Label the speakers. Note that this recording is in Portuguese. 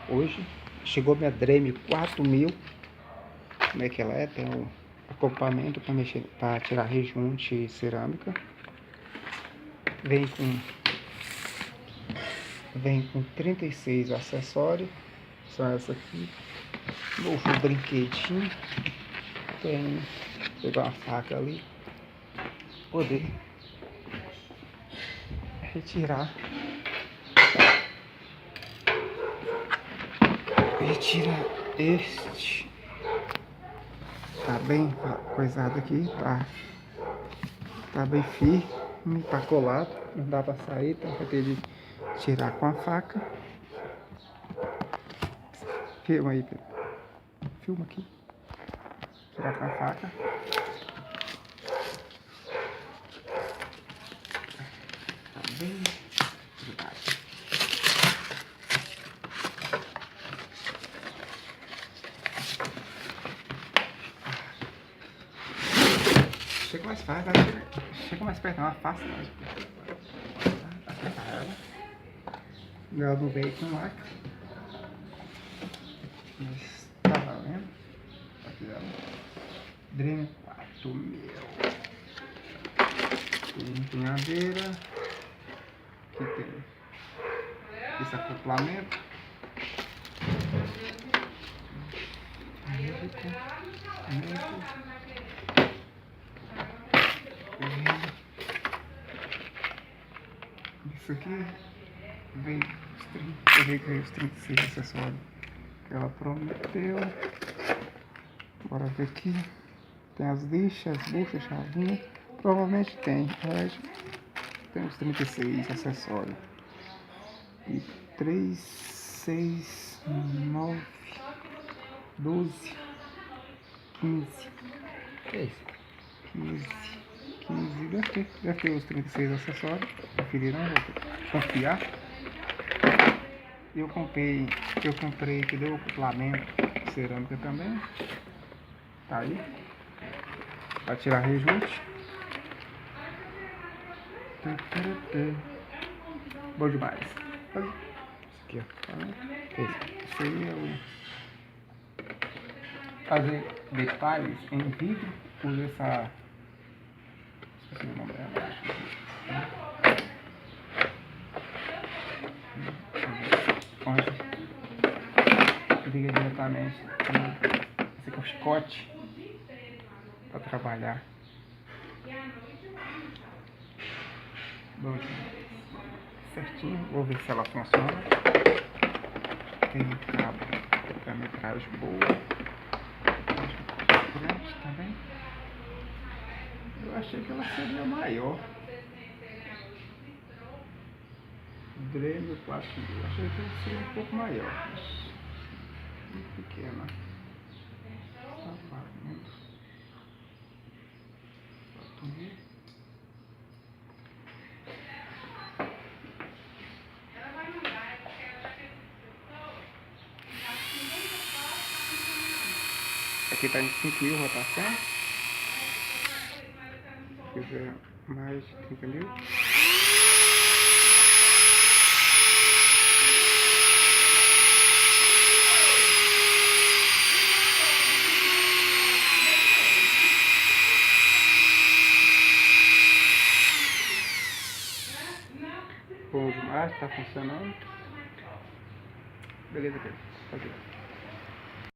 Speaker 1: hoje. Chegou minha Dremel 4000. Como é que ela é? Tem o acoplamento para mexer, para tirar rejunte cerâmica. Vem com 36 acessórios. São essa aqui. Novo brinquedinho. Tem. Vou pegar uma faca ali. Poder retirar este. Tá bem coisado aqui, tá bem firme, tá colado, não dá pra sair, então vai ter de tirar com a faca. Filma aí, Pedro. Filma aqui. Tirar com a faca. Tá bem cuidado. Chega mais perto, chega mais perto, não, afasta mais. Aperta ela. Ela não veio com laca. Mas tá valendo. Aqui ela. Dremel 4000. Tem empunhadeira. Aqui tem esse acoplamento. Isso aqui veio os 36 acessórios que ela prometeu. Bora ver aqui. Tem as lixas, as buchas, chavinha. Provavelmente tem. Tem os 36 acessórios. E 3, 6, 9, 12, 15. Que é isso? 15. Deve ter os 36 acessórios. Conferiram, vou confiar. Eu comprei que deu acoplamento cerâmica também. Tá aí. Pra tirar rejunte. Bom demais. Isso aqui, ó. Isso aí é o... Fazer detalhes em vidro por essa... Esqueci o nome dela. Liga diretamente. Esse aqui é o chicote para trabalhar. Bom, certinho. Vou ver se ela funciona. Tem cabo para metragem boa. Grande também. Eu achei que ela seria maior. Dremel 4000. Achei que ela seria um pouco maior. Muito pequena. Aqui tá em 5.000 rotação. Se quiser mais de 30.000. Bom demais, tá funcionando. Beleza, Pedro.